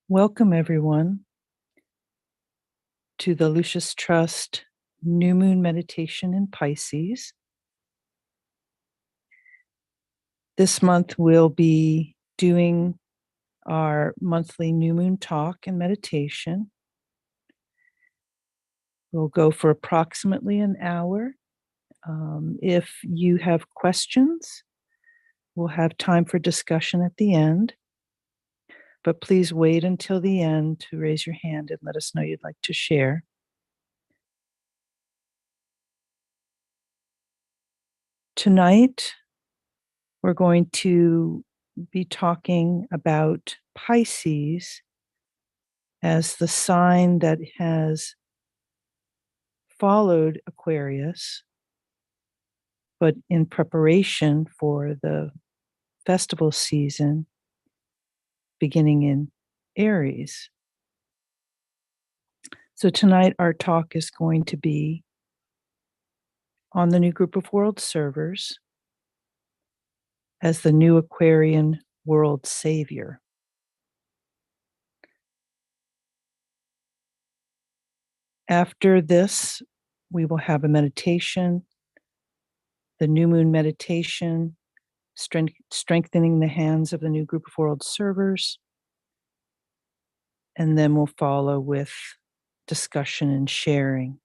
Welcome, everyone, to the Lucis Trust New Moon Meditation in Pisces. This month, we'll be doing our monthly New Moon talk and meditation. We'll go for approximately an hour. If you have questions, we'll have time for discussion at the end. But please wait until the end to raise your hand and let us know you'd like to share. Tonight, we're going to be talking about Pisces as the sign that has followed Aquarius, but in preparation for the festival season beginning in Aries. So tonight our talk is going to be on the new group of world servers as the new Aquarian World Savior. After this, we will have a meditation, the new moon meditation, strengthening the hands of the new group of world servers. And then we'll follow with discussion and sharing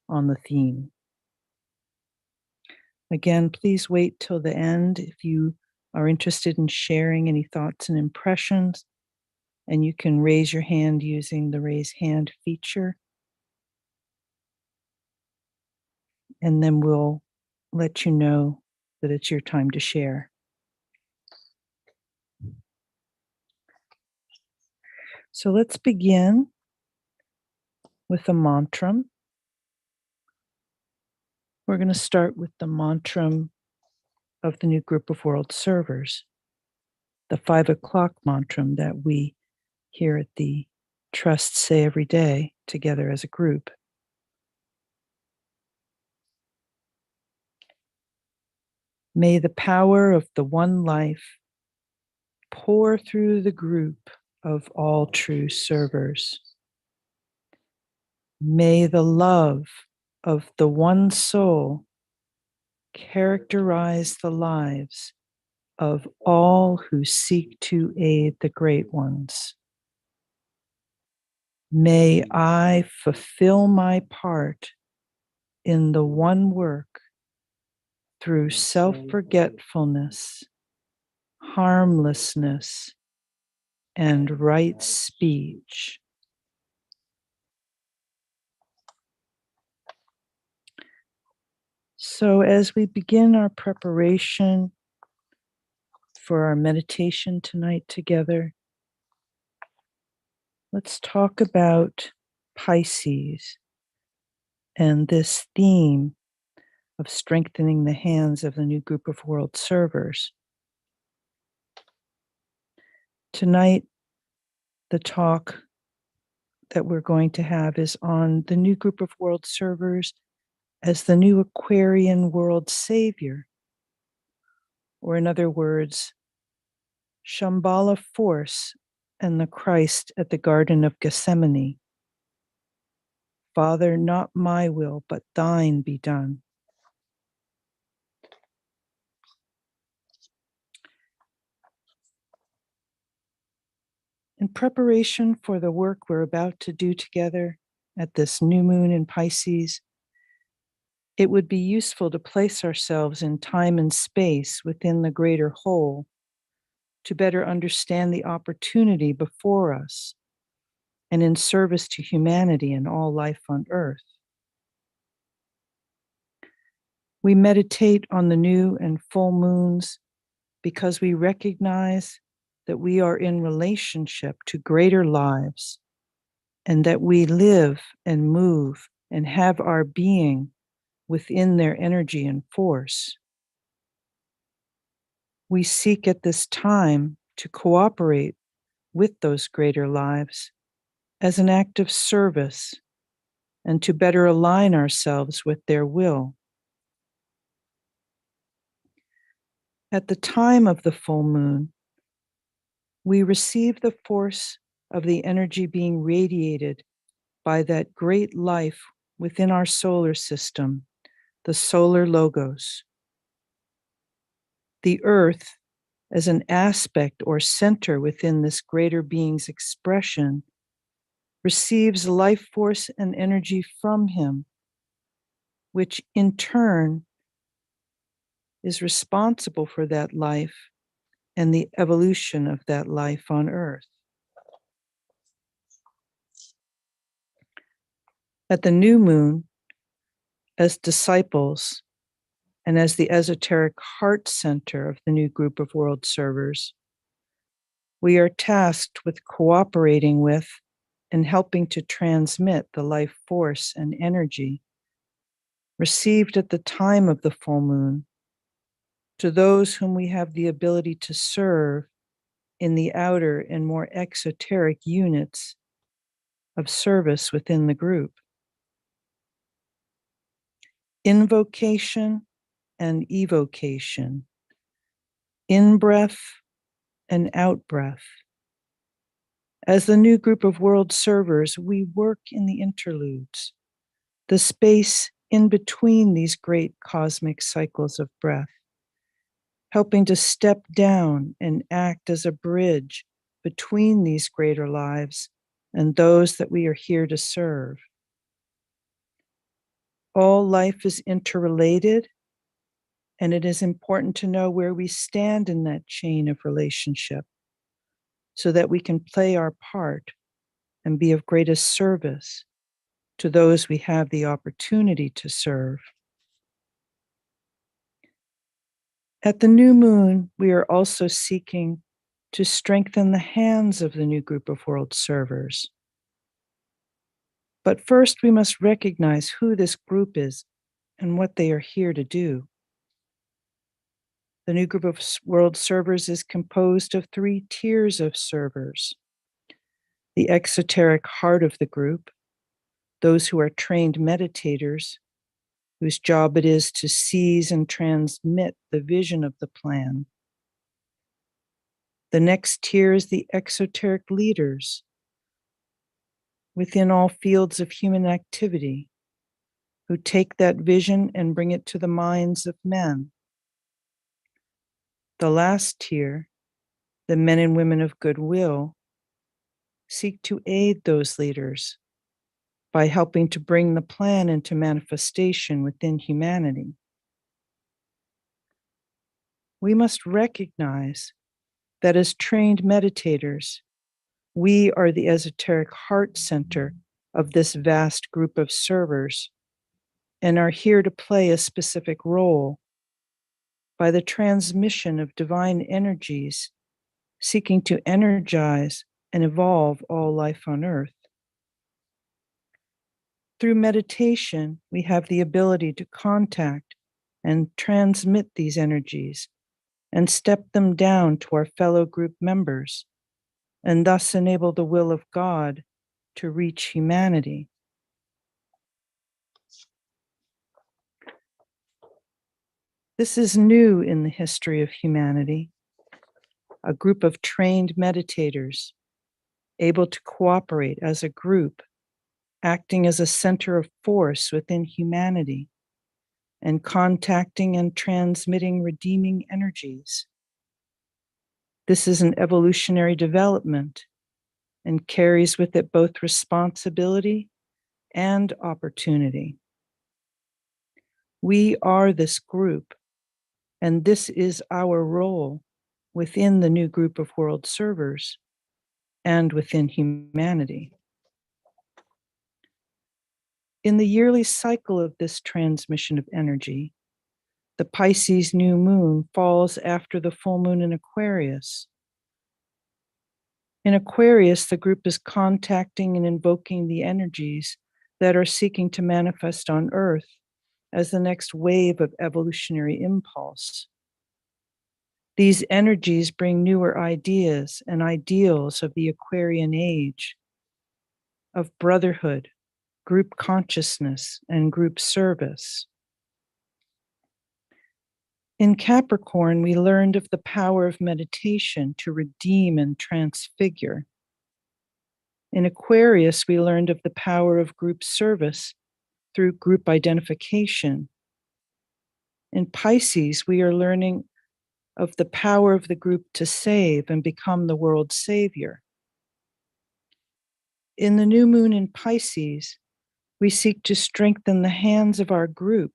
on the theme. Again, please wait till the end if you are interested in sharing any thoughts and impressions, and you can raise your hand using the raise hand feature. And then we'll let you know that it's your time to share. So let's begin with a mantra. We're going to start with the mantra of the new group of world servers, the 5 o'clock mantra that we here at the Trust say every day together as a group. May the power of the one life pour through the group of all true servers. May the love of the one soul characterize the lives of all who seek to aid the great ones. May I fulfill my part in the one work through self-forgetfulness, harmlessness, and right speech. So as we begin our preparation for our meditation tonight together, let's talk about Pisces and this theme of strengthening the hands of the new group of world servers. Tonight, the talk that we're going to have is on the new group of world servers as the new Aquarian World Savior, or in other words, Shambhala force and the Christ at the Garden of Gethsemane. Father, not my will, but thine be done. In preparation for the work we're about to do together at this new moon in Pisces, it would be useful to place ourselves in time and space within the greater whole to better understand the opportunity before us and in service to humanity and all life on earth. We meditate on the new and full moons because we recognize that we are in relationship to greater lives and that we live and move and have our being within their energy and force. We seek at this time to cooperate with those greater lives as an act of service and to better align ourselves with their will. At the time of the full moon, we receive the force of the energy being radiated by that great life within our solar system, the solar logos. The earth, as an aspect or center within this greater being's expression, receives life force and energy from him, which in turn is responsible for that life and the evolution of that life on earth. At the new moon, as disciples and as the esoteric heart center of the new group of world servers, we are tasked with cooperating with and helping to transmit the life force and energy received at the time of the full moon to those whom we have the ability to serve in the outer and more exoteric units of service within the group. Invocation and evocation, in-breath and out-breath. As the new group of world servers, we work in the interludes, the space in between these great cosmic cycles of breath, helping to step down and act as a bridge between these greater lives and those that we are here to serve. All life is interrelated, and it is important to know where we stand in that chain of relationship so that we can play our part and be of greatest service to those we have the opportunity to serve. At the new moon, we are also seeking to strengthen the hands of the new group of world servers. But first, we must recognize who this group is and what they are here to do. The new group of world servers is composed of 3 tiers of servers. The exoteric heart of the group, those who are trained meditators, whose job it is to seize and transmit the vision of the plan. The next tier is the exoteric leaders within all fields of human activity, who take that vision and bring it to the minds of men. The last tier, the men and women of goodwill, seek to aid those leaders by helping to bring the plan into manifestation within humanity. We must recognize that as trained meditators, we are the esoteric heart center of this vast group of servers and are here to play a specific role by the transmission of divine energies seeking to energize and evolve all life on earth. Through meditation, we have the ability to contact and transmit these energies and step them down to our fellow group members, and thus enable the will of God to reach humanity. This is new in the history of humanity, a group of trained meditators able to cooperate as a group, acting as a center of force within humanity and contacting and transmitting redeeming energies. This is an evolutionary development and carries with it both responsibility and opportunity. We are this group, and this is our role within the new group of world servers and within humanity. In the yearly cycle of this transmission of energy, the Pisces new moon falls after the full moon in Aquarius. In Aquarius, the group is contacting and invoking the energies that are seeking to manifest on Earth as the next wave of evolutionary impulse. These energies bring newer ideas and ideals of the Aquarian age, of brotherhood, group consciousness, and group service. In Capricorn, we learned of the power of meditation to redeem and transfigure. In Aquarius, we learned of the power of group service through group identification. In Pisces, we are learning of the power of the group to save and become the world savior. In the new moon in Pisces, we seek to strengthen the hands of our group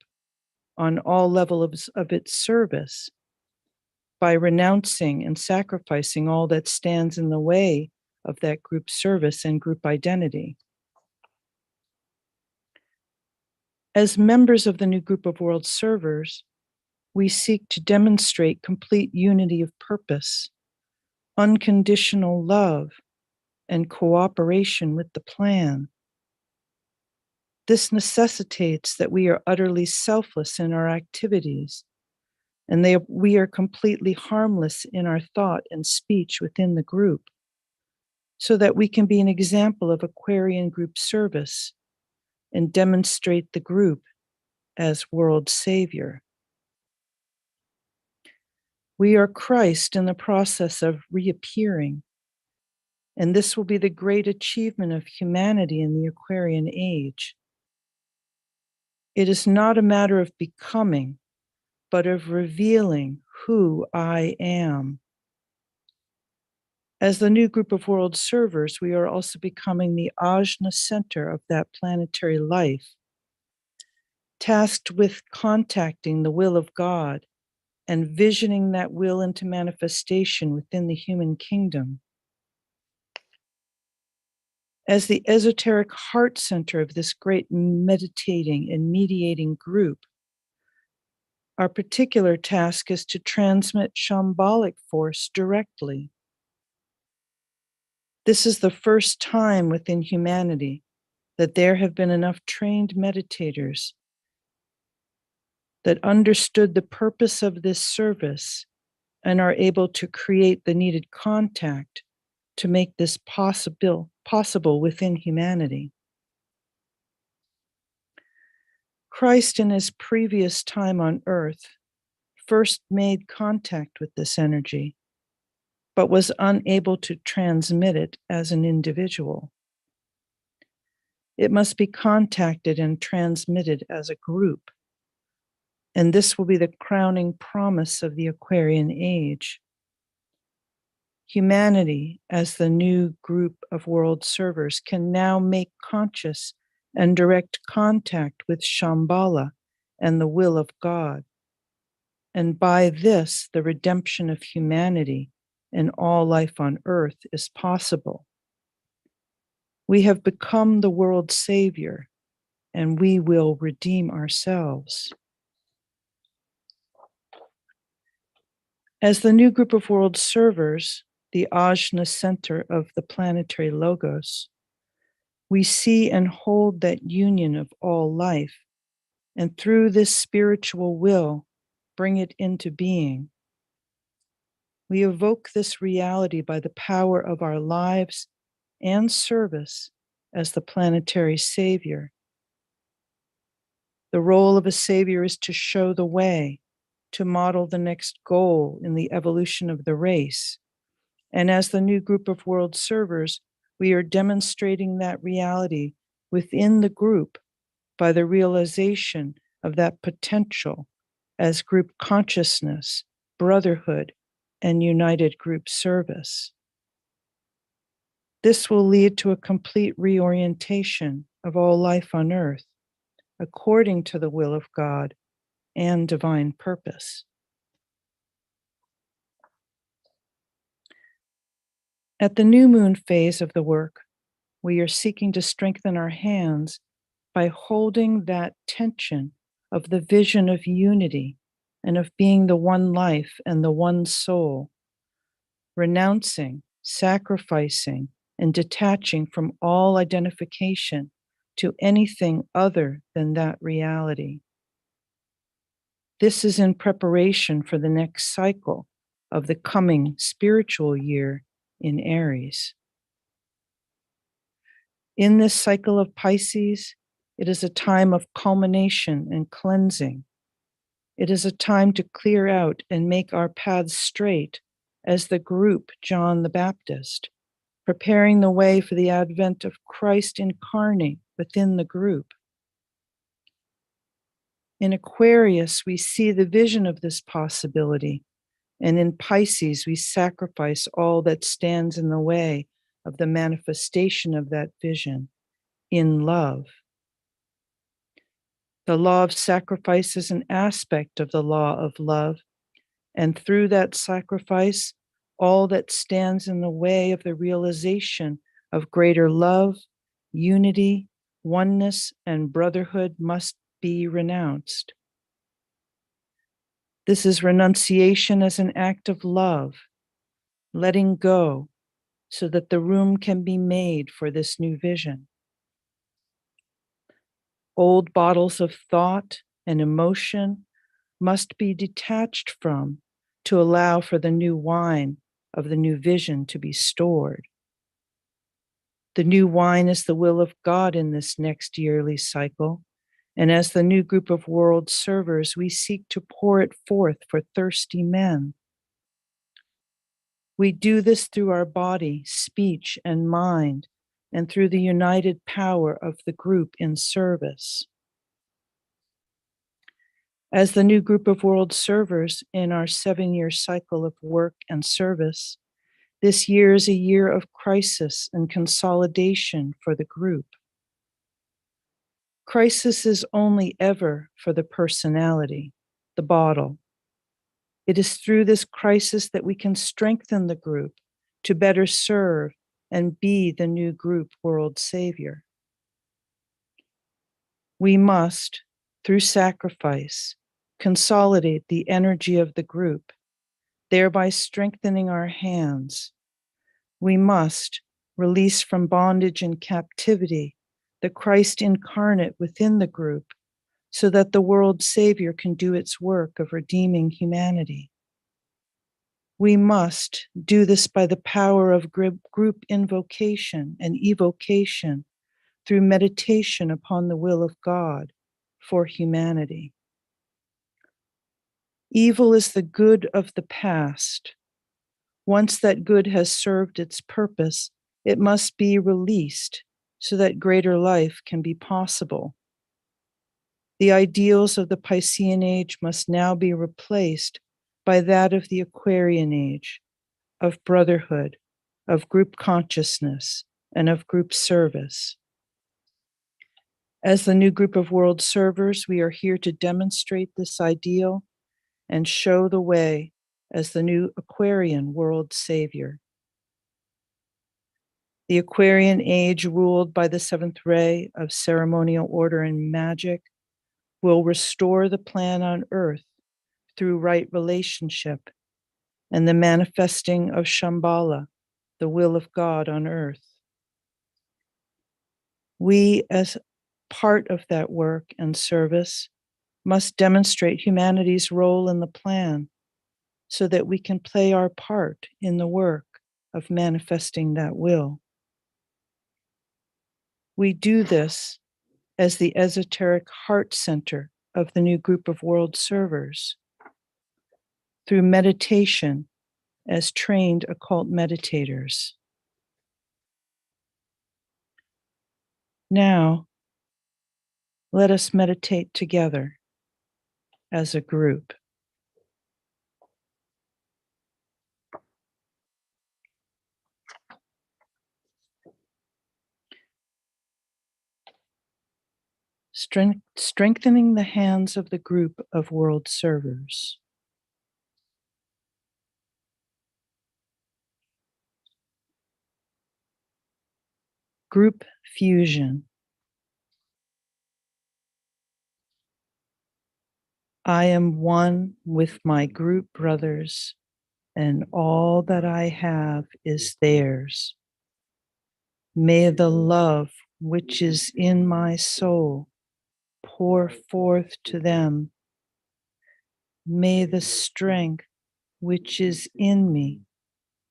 on all levels of its service by renouncing and sacrificing all that stands in the way of that group service and group identity. As members of the new group of world servers, we seek to demonstrate complete unity of purpose, unconditional love, and cooperation with the plan. This necessitates that we are utterly selfless in our activities, and we are completely harmless in our thought and speech within the group, so that we can be an example of Aquarian group service and demonstrate the group as world savior. We are Christ in the process of reappearing, and this will be the great achievement of humanity in the Aquarian age. It is not a matter of becoming, but of revealing who I am. As the new group of world servers, we are also becoming the ajna center of that planetary life, tasked with contacting the will of God and visioning that will into manifestation within the human kingdom. As the esoteric heart center of this great meditating and mediating group, our particular task is to transmit shambolic force directly. This is the first time within humanity that there have been enough trained meditators that understood the purpose of this service and are able to create the needed contact to make this possible within humanity. Christ, in his previous time on earth, first made contact with this energy, but was unable to transmit it as an individual. It must be contacted and transmitted as a group. And this will be the crowning promise of the Aquarian age. Humanity, as the new group of world servers, can now make conscious and direct contact with Shambhala and the will of God. And by this, the redemption of humanity and all life on earth is possible. We have become the world savior, and we will redeem ourselves. As the new group of world servers, the ajna center of the planetary logos, we see and hold that union of all life, and through this spiritual will, bring it into being. We evoke this reality by the power of our lives and service as the planetary savior. The role of a savior is to show the way, to model the next goal in the evolution of the race. And as the new group of world servers, we are demonstrating that reality within the group by the realization of that potential as group consciousness, brotherhood, and united group service. This will lead to a complete reorientation of all life on earth, according to the will of God and divine purpose. At the new moon phase of the work, we are seeking to strengthen our hands by holding that tension of the vision of unity and of being the one life and the one soul, renouncing, sacrificing, and detaching from all identification to anything other than that reality. This is in preparation for the next cycle of the coming spiritual year in Aries. In this cycle of Pisces, it is a time of culmination and cleansing. It is a time to clear out and make our paths straight as the group John the Baptist, preparing the way for the advent of Christ incarnate within the group. In Aquarius, we see the vision of this possibility, and in Pisces, we sacrifice all that stands in the way of the manifestation of that vision in love. The law of sacrifice is an aspect of the law of love, and through that sacrifice, all that stands in the way of the realization of greater love, unity, oneness, and brotherhood must be renounced. This is renunciation as an act of love, letting go so that the room can be made for this new vision. Old bottles of thought and emotion must be detached from to allow for the new wine of the new vision to be stored. The new wine is the will of God in this next yearly cycle, and as the new group of world servers, we seek to pour it forth for thirsty men. We do this through our body, speech, and mind, and through the united power of the group in service. As the new group of world servers in our 7-year cycle of work and service, this year is a year of crisis and consolidation for the group. Crisis is only ever for the personality, the bottle. It is through this crisis that we can strengthen the group to better serve and be the new group world savior. We must, through sacrifice, consolidate the energy of the group, thereby strengthening our hands. We must release from bondage and captivity the Christ incarnate within the group so that the world savior can do its work of redeeming humanity. We must do this by the power of group invocation and evocation through meditation upon the will of God for humanity. Evil is the good of the past. Once that good has served its purpose, it must be released so that greater life can be possible. The ideals of the Piscean age must now be replaced by that of the Aquarian age, of brotherhood, of group consciousness, and of group service. As the new group of world servers, we are here to demonstrate this ideal and show the way as the new Aquarian world savior. The Aquarian age, ruled by the seventh ray of ceremonial order and magic, will restore the plan on earth through right relationship and the manifesting of Shambhala, the will of God on earth. We, as part of that work and service, must demonstrate humanity's role in the plan so that we can play our part in the work of manifesting that will. We do this as the esoteric heart center of the new group of world servers, through meditation as trained occult meditators. Now, let us meditate together as a group. Strengthening the hands of the group of world servers. Group fusion. I am one with my group brothers, and all that I have is theirs. May the love which is in my soul pour forth to them. May the strength which is in me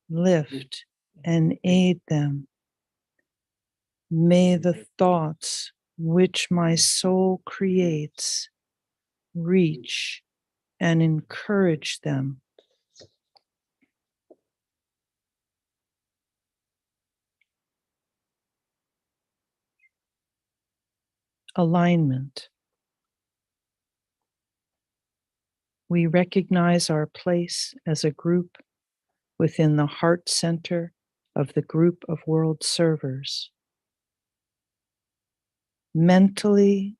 lift and aid them. May the thoughts which my soul creates reach and encourage them. alignment. We recognize our place as a group within the heart center of the group of world servers. Mentally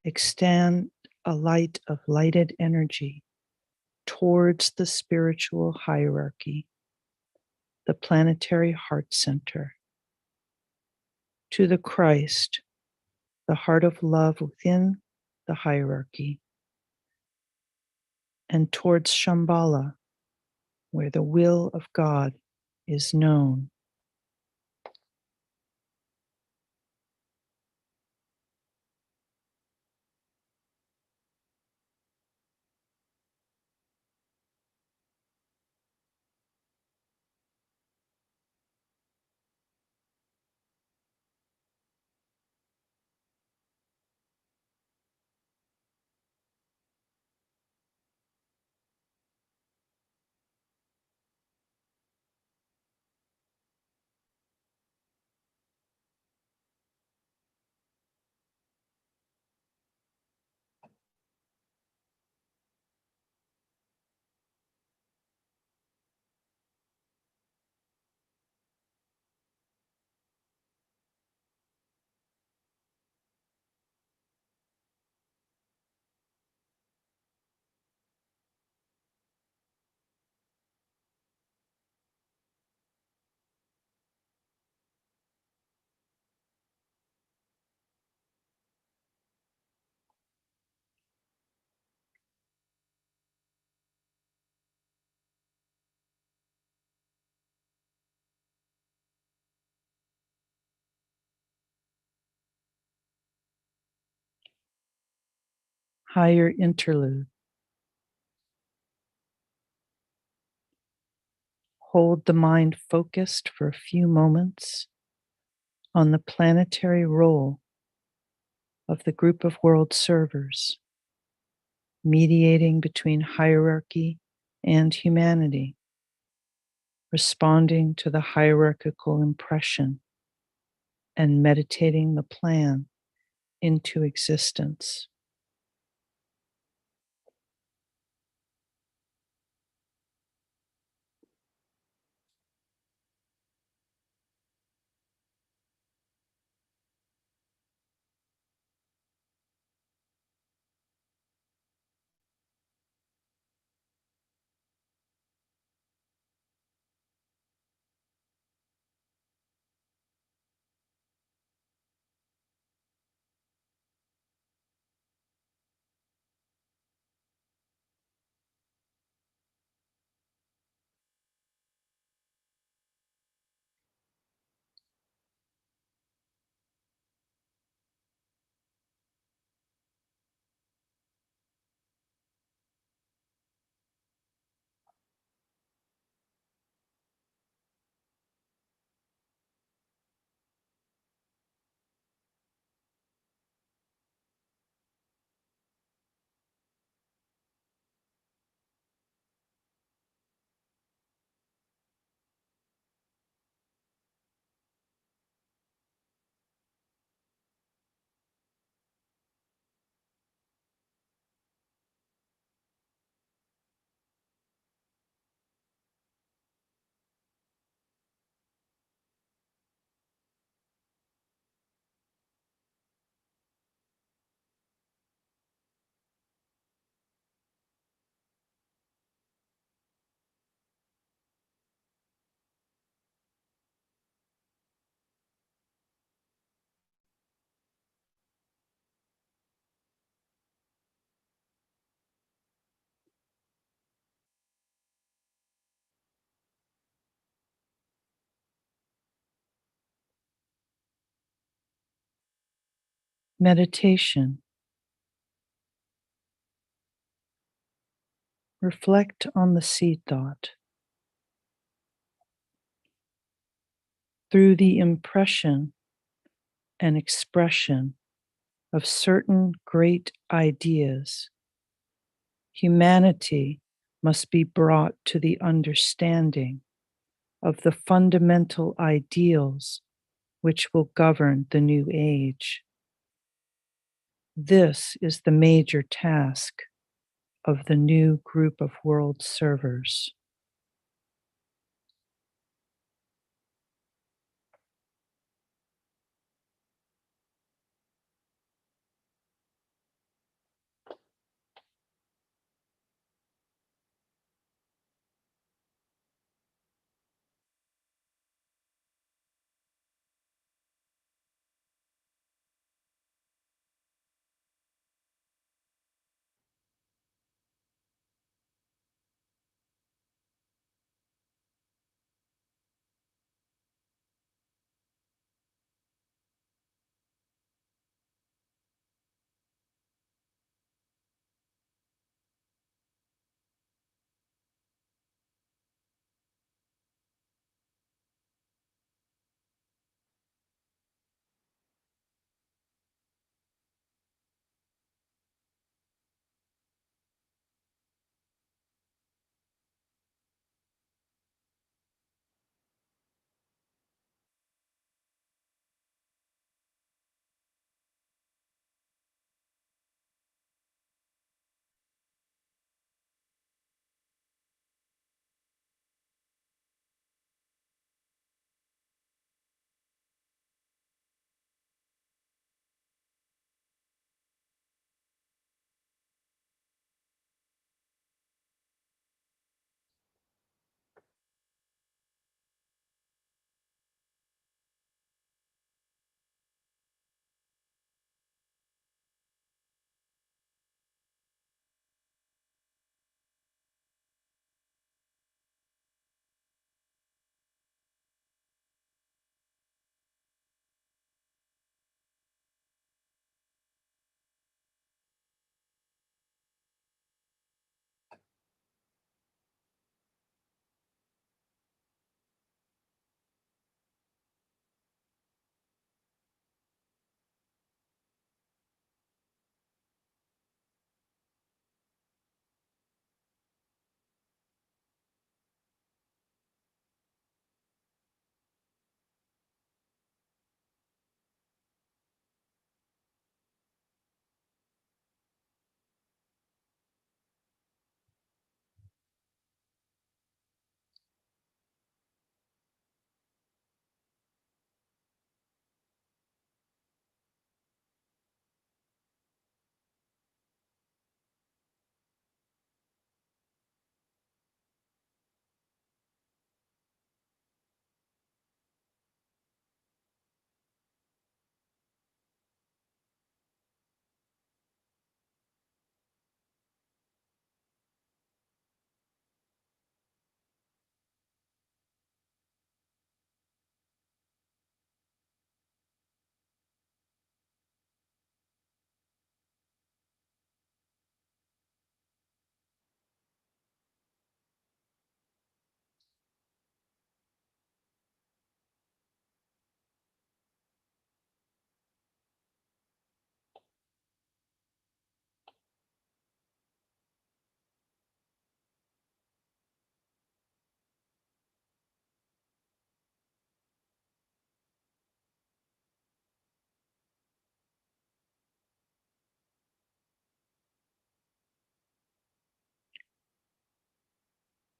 extend a light of lighted energy towards the spiritual hierarchy, the planetary heart center, to the Christ, the heart of love within the hierarchy, and towards Shambhala, where the will of God is known. Higher interlude. Hold the mind focused for a few moments on the planetary role of the group of world servers, mediating between hierarchy and humanity, responding to the hierarchical impression and meditating the plan into existence. Meditation. Reflect on the seed thought. Through the impression and expression of certain great ideas, humanity must be brought to the understanding of the fundamental ideals which will govern the new age. This is the major task of the new group of world servers.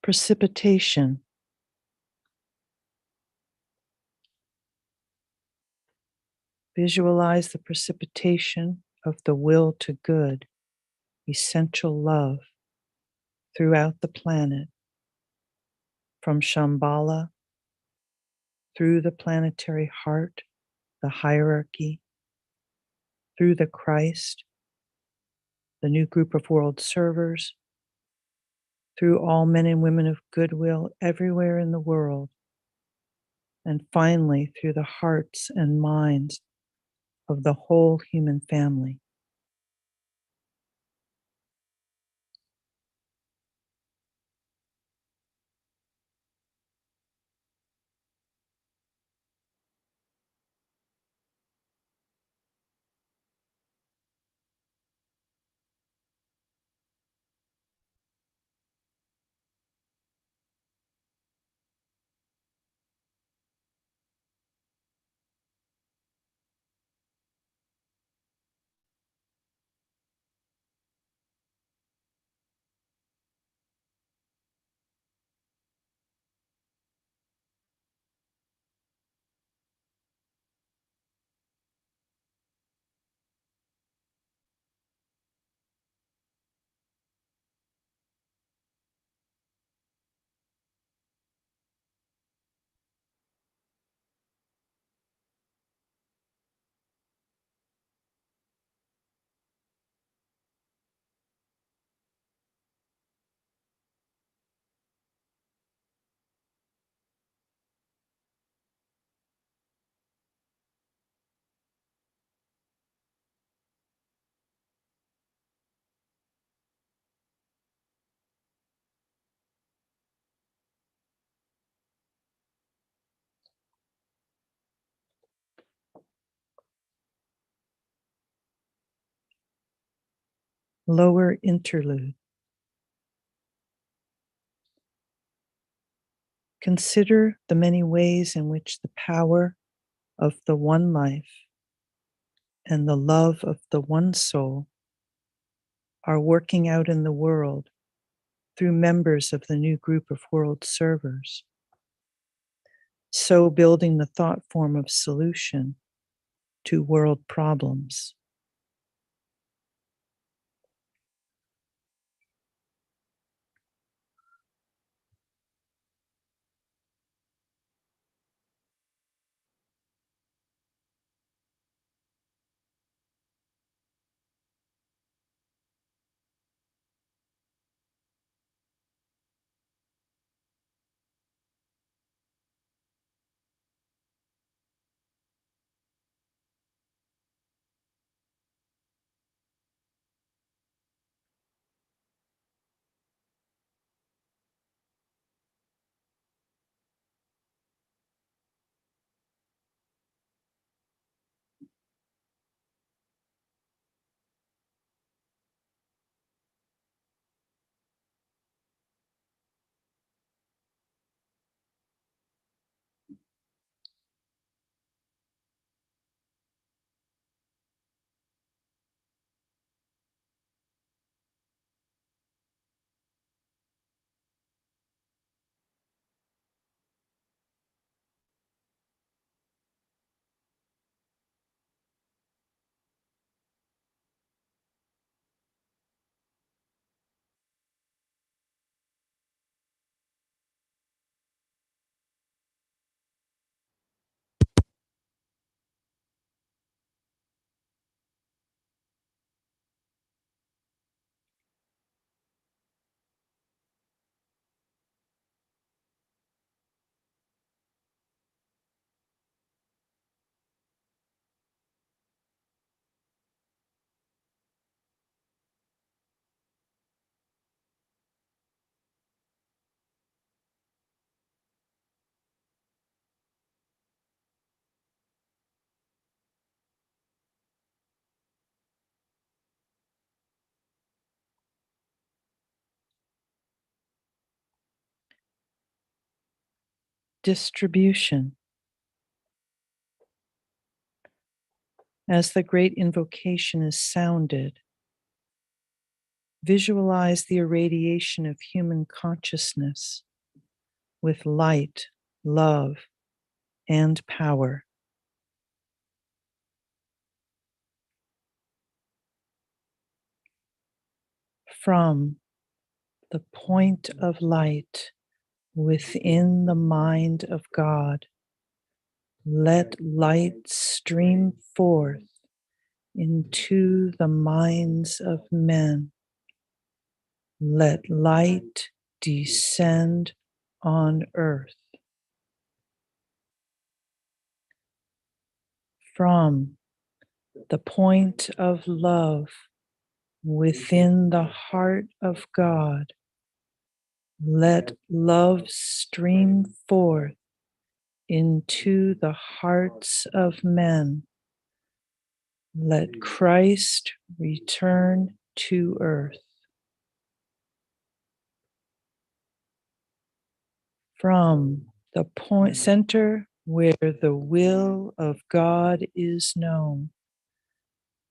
Precipitation. Visualize the precipitation of the will to good, essential love throughout the planet, from Shambhala through the planetary heart, the hierarchy, through the Christ, the new group of world servers, through all men and women of goodwill everywhere in the world, and finally through the hearts and minds of the whole human family. Lower interlude. Consider the many ways in which the power of the one life and the love of the one soul are working out in the world through members of the new group of world servers, so building the thought form of solution to world problems. Distribution. As the great invocation is sounded, visualize the irradiation of human consciousness with light, love, and power. From the point of light within the mind of God, let light stream forth into the minds of men. Let light descend on earth. From the point of love within the heart of God, let love stream forth into the hearts of men. Let Christ return to earth. From the point center where the will of God is known,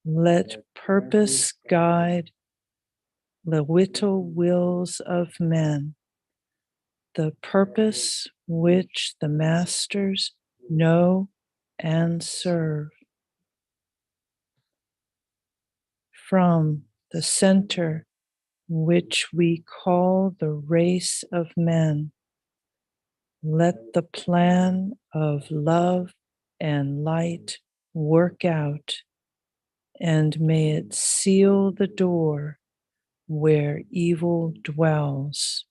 let purpose guide the little wills of men, the purpose which the masters know and serve. From the center which we call the race of men, let the plan of love and light work out, and may it seal the door where evil dwells.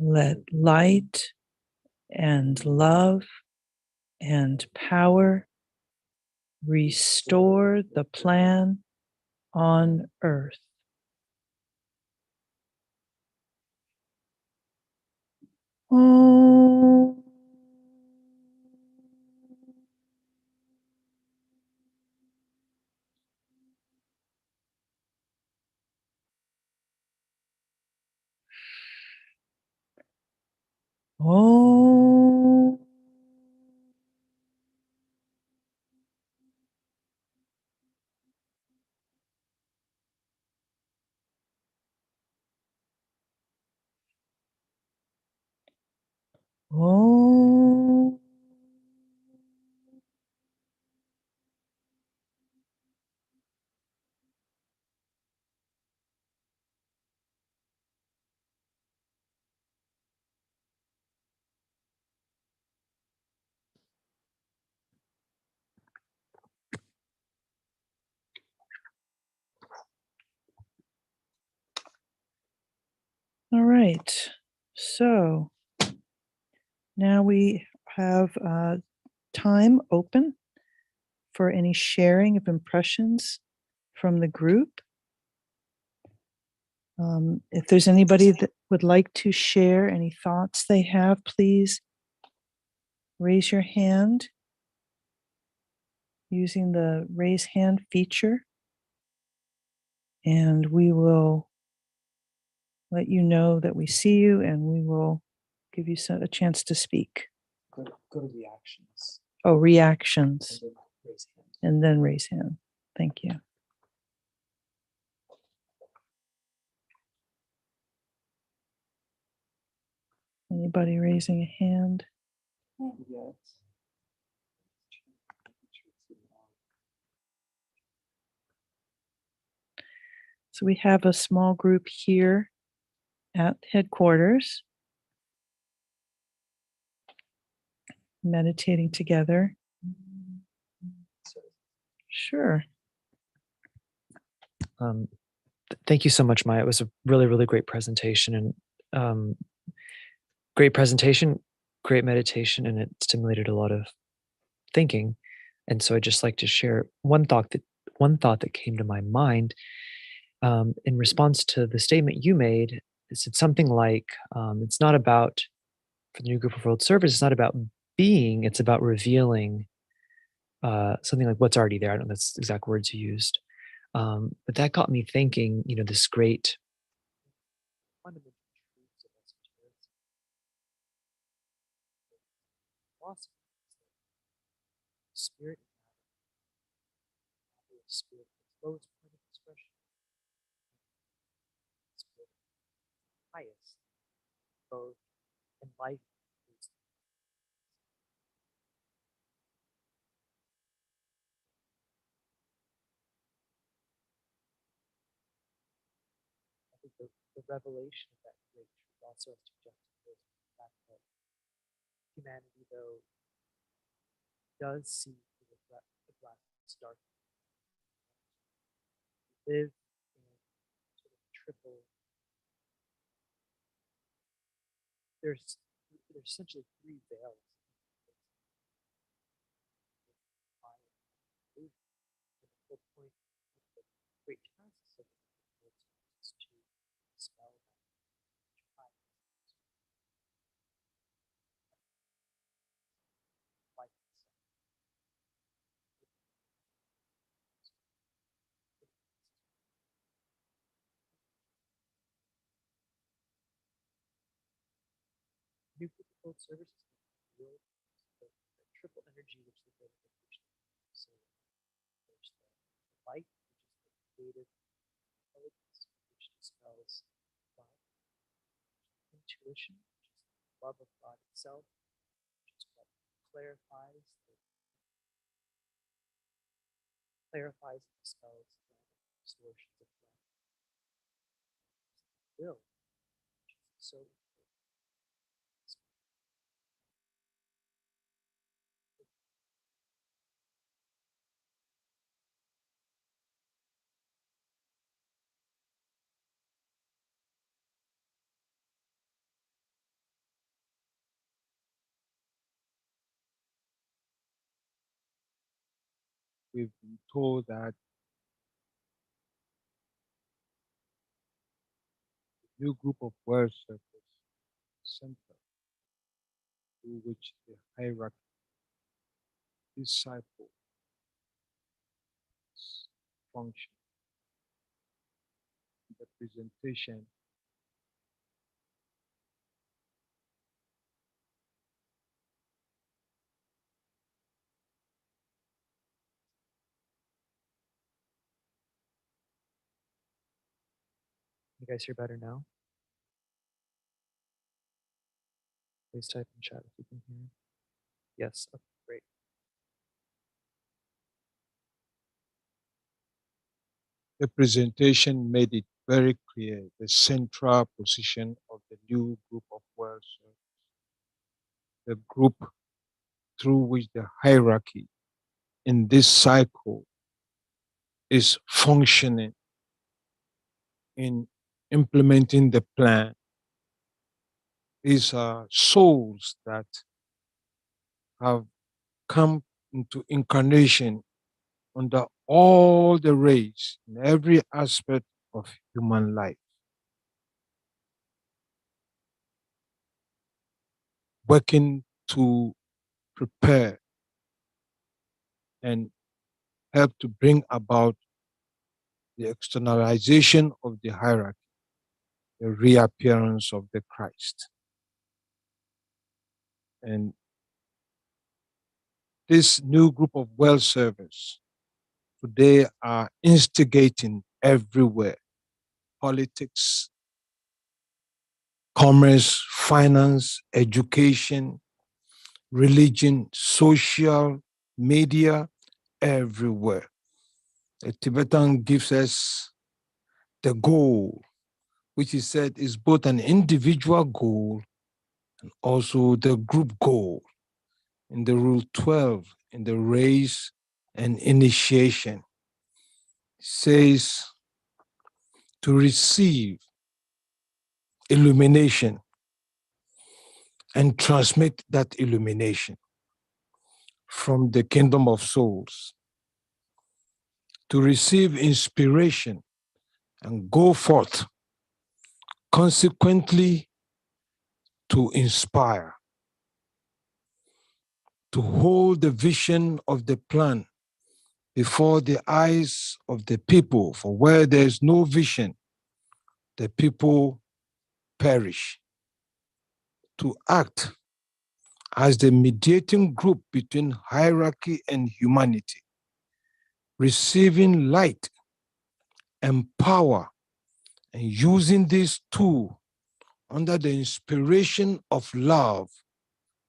Let light and love and power restore the plan on earth. Oh. Oh. Oh. All right. So now we have time open for any sharing of impressions from the group. If there's anybody that would like to share any thoughts they have, please raise your hand using the raise hand feature, and we will let you know that we see you and we will give you a chance to speak. Go to reactions. Oh, reactions. And then raise hand. And then raise hand. Thank you. Anybody raising a hand? Yes. So we have a small group here at headquarters, meditating together. Sure. Thank you so much, Maya. It was a really, really great presentation, and great presentation, great meditation, and it stimulated a lot of thinking. And so I'd just like to share one thought that came to my mind in response to the statement you made. It said something like, "It's not about for the new group of world service. It's not about being. It's about revealing something like what's already there." I don't know if that's the exact words you used, but that got me thinking. This great fundamental truths of esotericism, philosophy, spirit and matter, spirit at its lowest point of expression, spirit at its highest, both in life and wisdom. I think the revelation of that great truth also has to juxtapose with the fact that humanity, though, does see through the glass darkness, live in sort of triple. There's essentially three veils. And the whole point of the great tasks of the is to dispel that light itself. New physical services reveal the triple energy which the verification is. So there's the light, which is the creative intelligence, which dispels thought, intuition, which is the love of God itself, which is what clarifies and dispels the distortions of life. Will, which is so important. We've been told that the new group of world circles center through which the hierarchy disciples function, the presentation guys hear better now? Please type in chat if you can hear. Yes, okay, great. The presentation made it very clear the central position of the new group of world servers, the group through which the hierarchy in this cycle is functioning in implementing the plan. These are souls that have come into incarnation under all the rays in every aspect of human life, working to prepare and help to bring about the externalization of the hierarchy, the reappearance of the Christ. And this new group of well servers today are instigating everywhere: politics, commerce, finance, education, religion, social, media, everywhere. The Tibetan gives us the goal, which he said is both an individual goal and also the group goal. In the Rule 12, in the raise and initiation, says to receive illumination and transmit that illumination from the kingdom of souls, to receive inspiration and go forth, consequently to inspire, to hold the vision of the plan before the eyes of the people, for where there is no vision, the people perish, to act as the mediating group between hierarchy and humanity, receiving light and power and using this tool under the inspiration of love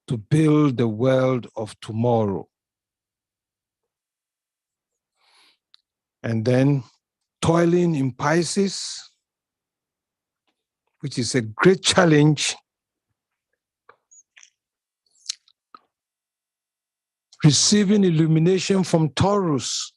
to build the world of tomorrow. And then toiling in Pisces, which is a great challenge, receiving illumination from Taurus,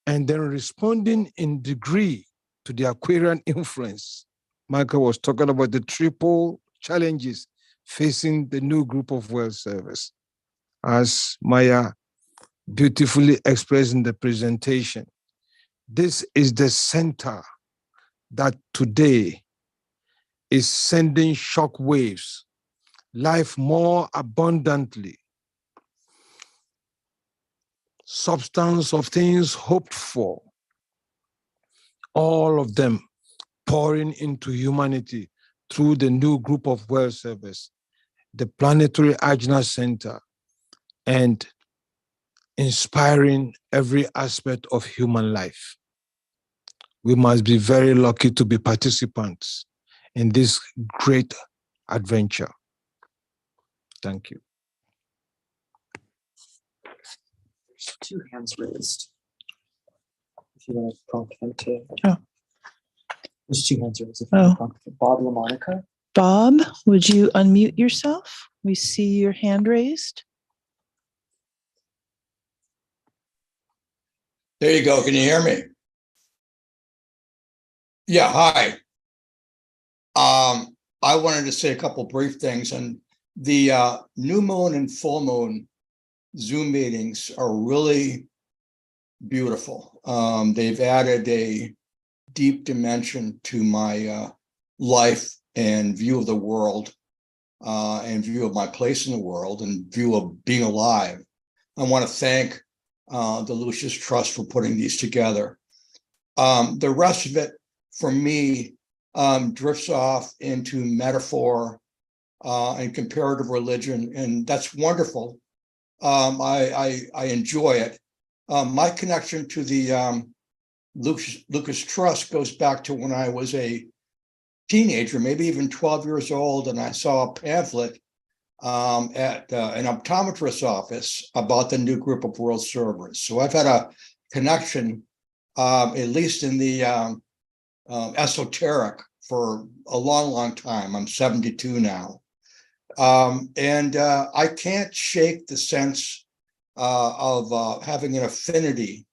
and then responding in degree to the Aquarian influence. Michael was talking about the triple challenges facing the new group of world servers, as Maya beautifully expressed in the presentation. This is the center that today is sending shock waves, life more abundantly, substance of things hoped for, all of them pouring into humanity through the new group of world servers, the planetary Ajna Center, and inspiring every aspect of human life. We must be very lucky to be participants in this great adventure. Thank you. There's 2 hands raised. If you want to prompt them to. Oh. There's 2 hands raised. If you want to prompt them. Bob LaMonica. Bob, would you unmute yourself? We see your hand raised. There you go. Can you hear me? Yeah, hi. I wanted to say a couple brief things, and the new moon and full moon Zoom meetings are really beautiful. They've added a deep dimension to my life and view of the world, and view of my place in the world, and view of being alive. I want to thank the Lucis Trust for putting these together. The rest of it, for me, drifts off into metaphor and comparative religion, and that's wonderful. I enjoy it. My connection to the Lucas Trust goes back to when I was a teenager, maybe even 12 years old, and I saw a pamphlet at an optometrist's office about the new group of world servers. So I've had a connection, at least in the esoteric, for a long, long time. I'm 72 now. I can't shake the sense of having an affinity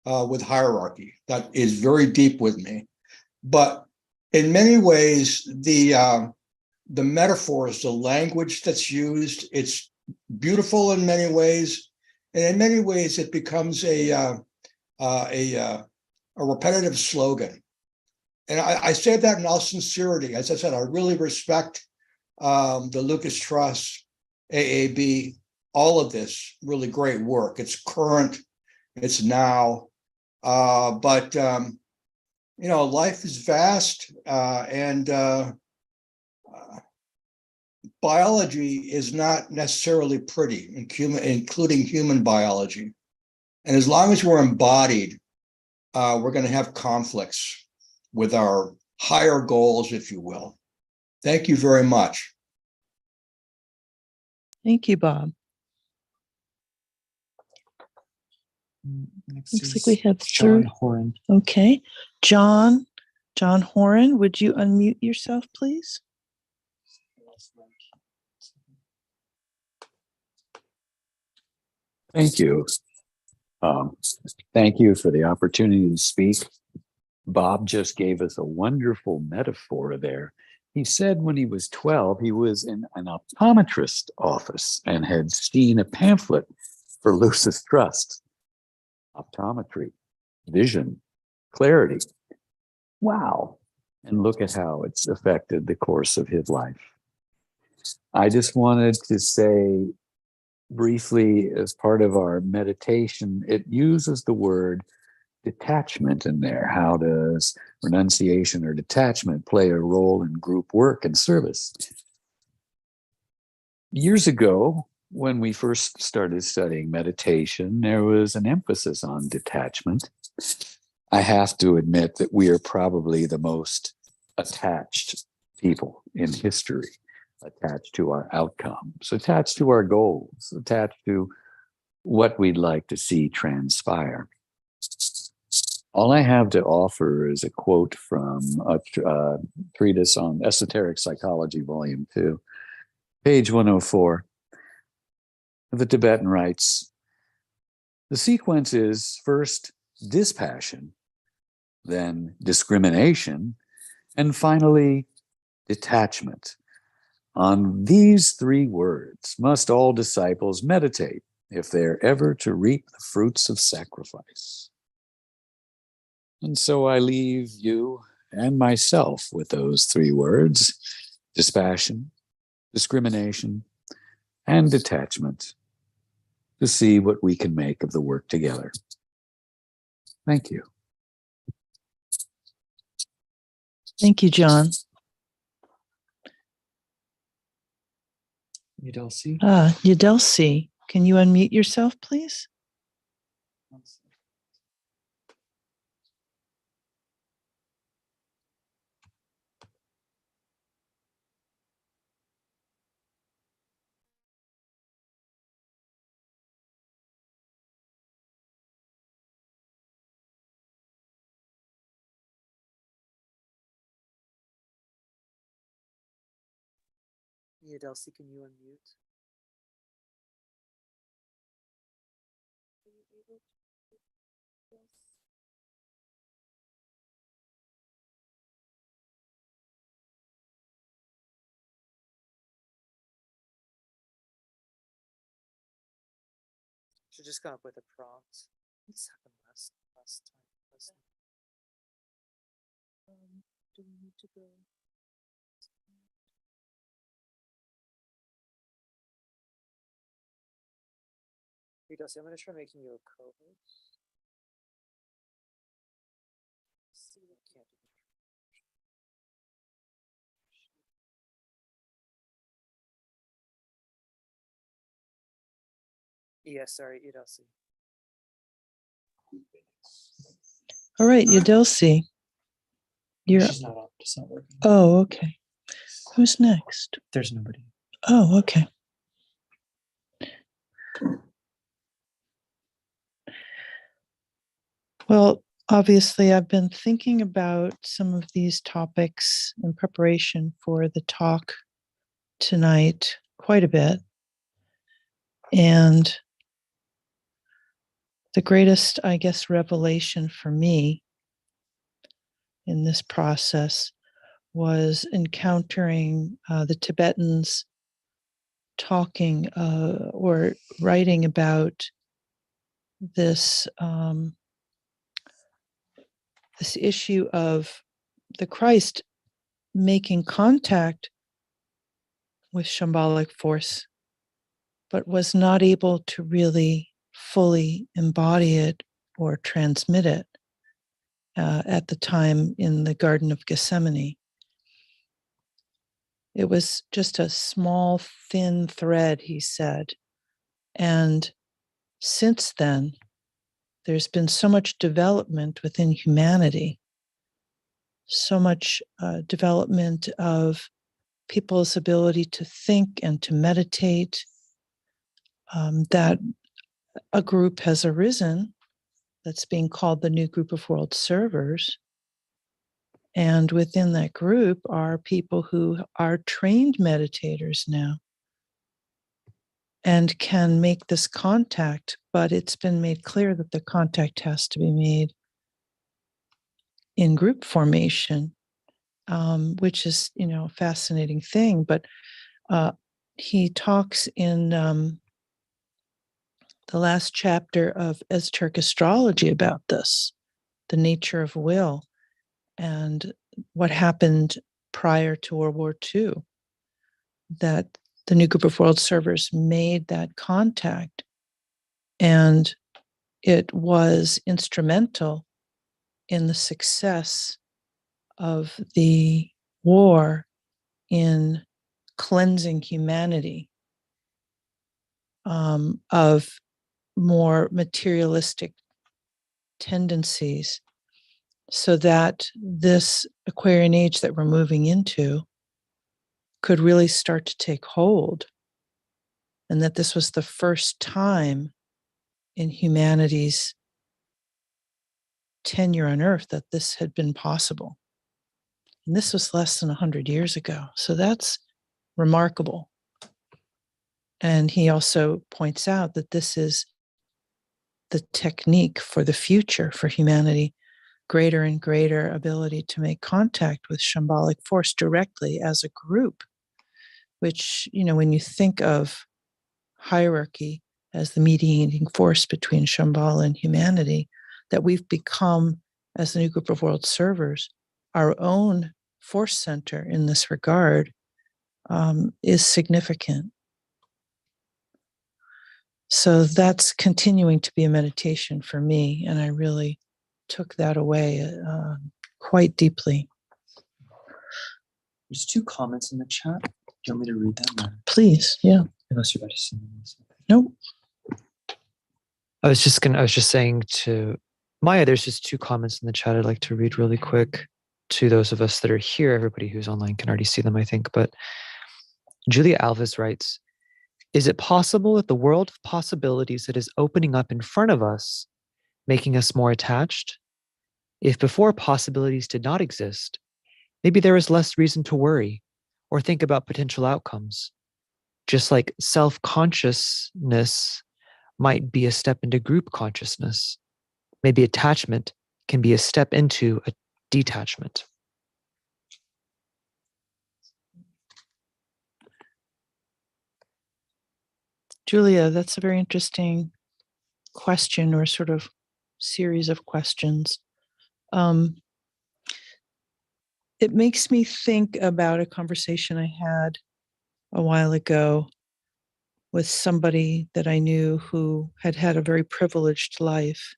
with hierarchy. That is very deep with me. But in many ways, the metaphors, the language that's used, it's beautiful in many ways, and in many ways, it becomes a repetitive slogan. And I say that in all sincerity. As I said, I really respect the Lucas Trust, AAB, all of this really great work. It's current, it's now, but life is vast, and biology is not necessarily pretty, including human biology. And as long as we're embodied, we're going to have conflicts with our higher goals, if you will. Thank you very much. Thank you, Bob. Next Looks like is we have John third. Horan. Okay. John Horan, would you unmute yourself, please? Thank you. Thank you for the opportunity to speak. Bob just gave us a wonderful metaphor there. He said when he was 12, he was in an optometrist office and had seen a pamphlet for Lucis Trust. Optometry, vision, clarity. Wow. And look at how it's affected the course of his life. I just wanted to say briefly, as part of our meditation, it uses the word detachment in there. How does renunciation or detachment play a role in group work and service? Years ago, when we first started studying meditation, there was an emphasis on detachment. I have to admit that we are probably the most attached people in history, attached to our outcomes, attached to our goals, attached to what we'd like to see transpire. All I have to offer is a quote from a treatise on esoteric psychology, volume 2, page 104. The Tibetan writes, the sequence is first dispassion, then discrimination, and finally detachment. On these three words must all disciples meditate if they're ever to reap the fruits of sacrifice. And so I leave you and myself with those three words: dispassion, discrimination, and detachment, to see what we can make of the work together. Thank you. Thank you, John. Yadelsi. Yadelsi, can you unmute yourself, please? Yadelsi, can you unmute? Should just come up with a prompt. This happened last time. Do we need to go? Yadelsi, I'm going to try making you a co-host. See what can't do. Yeah, sorry, Yadelsi. All right, Yadelsi. You're. She's not up. It's not working. Oh, okay. Who's next? There's nobody. Oh, okay. Well, obviously, I've been thinking about some of these topics in preparation for the talk tonight quite a bit. And the greatest, I guess, revelation for me in this process was encountering the Tibetans talking or writing about this this issue of the Christ making contact with shambolic force, but was not able to really fully embody it or transmit it at the time in the Garden of Gethsemane. It was just a small, thin thread, he said. And since then, there's been so much development within humanity, so much development of people's ability to think and to meditate, that a group has arisen that's being called the New Group of World Servers. And within that group are people who are trained meditators now and can make this contact, but it's been made clear that the contact has to be made in group formation, which is, a fascinating thing. But he talks in the last chapter of Esoteric Astrology about this, the nature of will, and what happened prior to World War II, that the New Group of World Servers made that contact, and it was instrumental in the success of the war in cleansing humanity of more materialistic tendencies, so that this Aquarian age that we're moving into could really start to take hold, and that this was the first time in humanity's tenure on Earth that this had been possible. And this was less than 100 years ago. So that's remarkable. And he also points out that this is the technique for the future for humanity, greater and greater ability to make contact with shambolic force directly as a group, which, when you think of hierarchy as the mediating force between Shambhala and humanity, that we've become, as the New Group of World Servers, our own force center in this regard, is significant. So that's continuing to be a meditation for me, and I really took that away quite deeply. There's 2 comments in the chat. Do you want me to read them? Or? Please, yeah. Unless you're about to say something. Nope. I was just saying to Maya, there's just 2 comments in the chat I'd like to read really quick to those of us that are here. Everybody who's online can already see them, I think. But Julia Alves writes, is it possible that the world of possibilities that is opening up in front of us, making us more attached? If before possibilities did not exist, maybe there is less reason to worry or think about potential outcomes. Just like self-consciousness might be a step into group consciousness, maybe attachment can be a step into a detachment. Julia, that's a very interesting question, or sort of series of questions. It makes me think about a conversation I had a while ago with somebody that I knew who had had a very privileged life,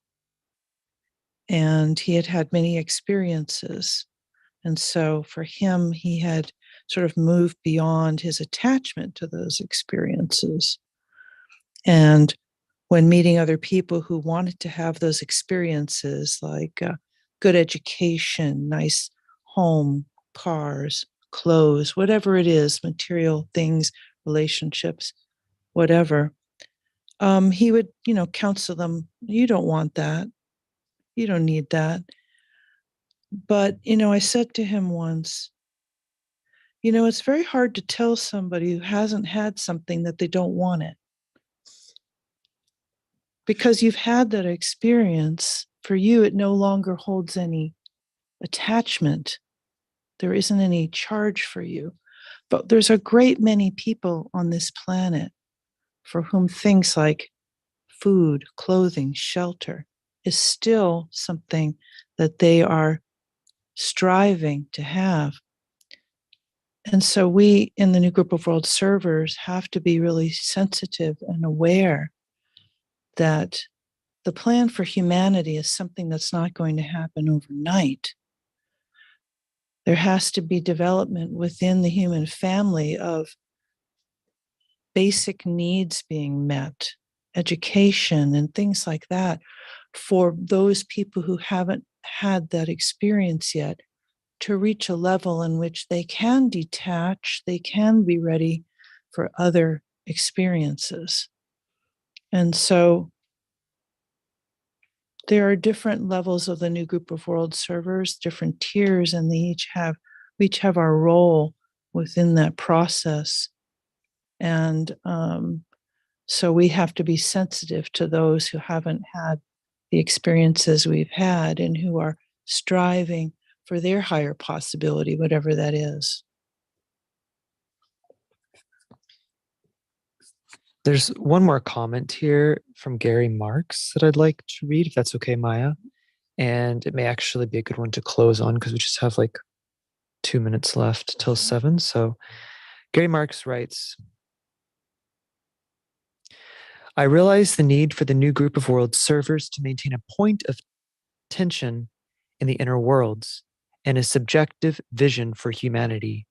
and he had had many experiences. And so for him, he had sort of moved beyond his attachment to those experiences. And when meeting other people who wanted to have those experiences, like good education, nice home, cars, clothes, whatever it is, material things, relationships, whatever. He would, counsel them, you don't want that. You don't need that. But, I said to him once, it's very hard to tell somebody who hasn't had something that they don't want it. Because you've had that experience, for you, it no longer holds any attachment. There isn't any charge for you. But there's a great many people on this planet for whom things like food, clothing, shelter is still something that they are striving to have. And so we in the new group of world servers have to be really sensitive and aware that the plan for humanity is something that's not going to happen overnight. There has to be development within the human family of basic needs being met, education and things like that, for those people who haven't had that experience yet, to reach a level in which they can detach, they can be ready for other experiences. And so there are different levels of the new group of world servers, different tiers, and we each have our role within that process. And so we have to be sensitive to those who haven't had the experiences we've had and who are striving for their higher possibility, whatever that is. There's one more comment here from Gary Marks that I'd like to read, if that's okay, Maya. And it may actually be a good one to close on because we just have like 2 minutes left till 7. So Gary Marks writes, I realize the need for the new group of world servers to maintain a point of tension in the inner worlds and a subjective vision for humanity.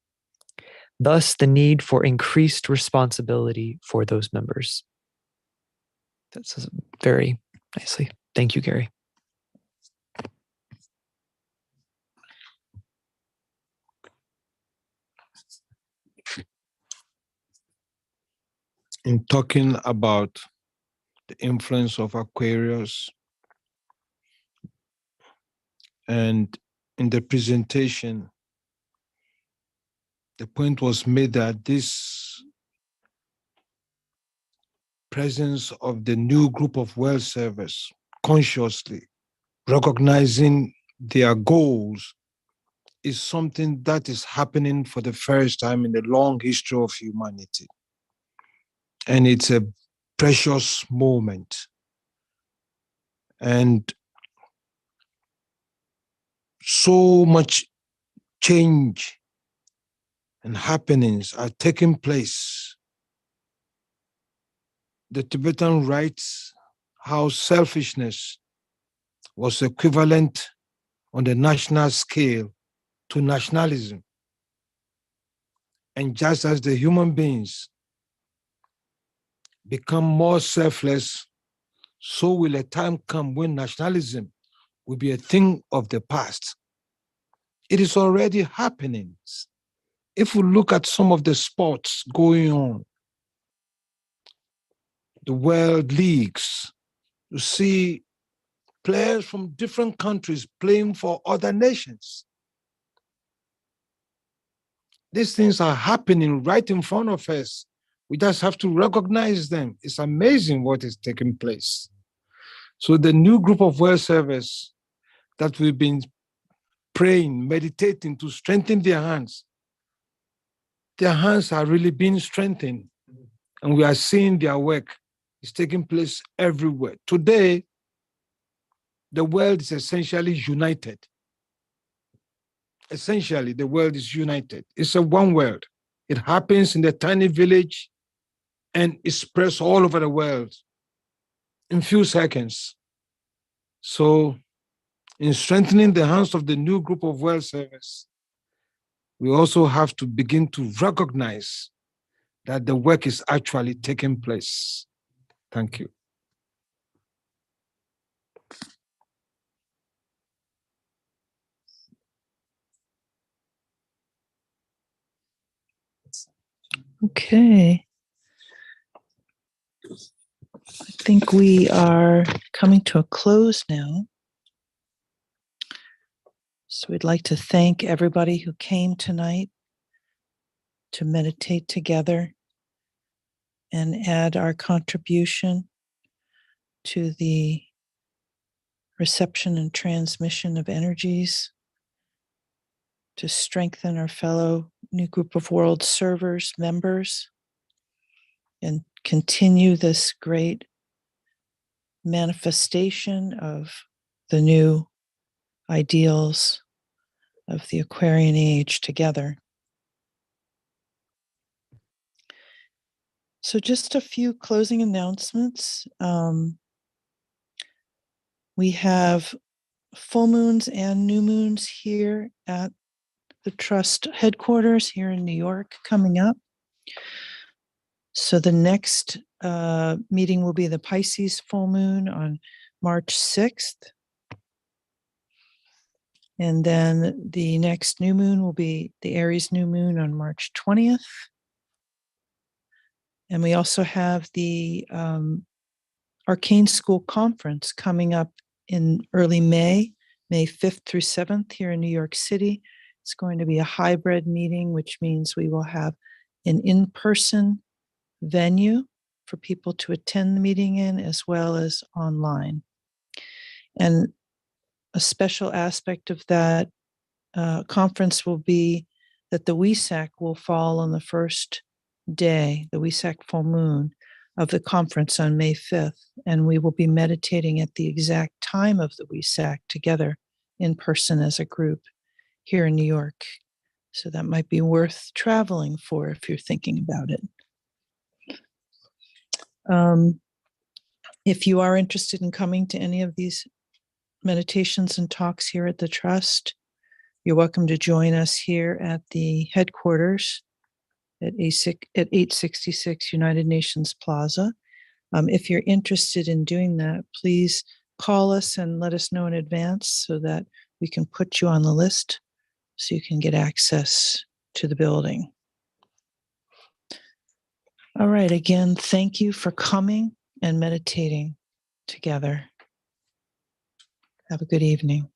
Thus, the need for increased responsibility for those members. That says it very nicely. Thank you, Gary. In talking about the influence of Aquarius, and in the presentation, the point was made that this presence of the new group of world servers consciously recognizing their goals is something that is happening for the first time in the long history of humanity. And it's a precious moment. And so much change and happenings are taking place. The Tibetan writes how selfishness was equivalent on the national scale to nationalism. And just as the human beings become more selfless, so will a time come when nationalism will be a thing of the past. It is already happening. If we look at some of the sports going on, the world leagues, you see players from different countries playing for other nations. These things are happening right in front of us. We just have to recognize them. It's amazing what is taking place. So the new group of world servers that we've been praying, meditating to strengthen their hands are really being strengthened. And we are seeing their work is taking place everywhere. Today, the world is essentially united. Essentially, the world is united. It's a one world. It happens in the tiny village and it spreads all over the world in few seconds. So, in strengthening the hands of the new group of world servers, we also have to begin to recognize that the work is actually taking place. Thank you. Okay. I think we are coming to a close now. So we'd like to thank everybody who came tonight to meditate together and add our contribution to the reception and transmission of energies to strengthen our fellow new group of world servers, members, and continue this great manifestation of the new ideals of the Aquarian age together. So just a few closing announcements. We have full moons and new moons here at the Trust headquarters here in New York coming up. So the next meeting will be the Pisces full moon on March 6th. And then the next new moon will be the Aries new moon on March 20th. And we also have the Arcane School Conference coming up in early May 5th through 7th here in New York City. It's going to be a hybrid meeting, which means we will have an in-person venue for people to attend the meeting in, as well as online. And a special aspect of that conference will be that the Wesak will fall on the first day, the Wesak full moon of the conference on May 5th. And we will be meditating at the exact time of the Wesak together in person as a group here in New York. So that might be worth traveling for if you're thinking about it. If you are interested in coming to any of these meditations and talks here at the Trust, you're welcome to join us here at the headquarters at 866 United Nations Plaza. If you're interested in doing that, please call us and let us know in advance so that we can put you on the list so you can get access to the building. All right, again, thank you for coming and meditating together. Have a good evening.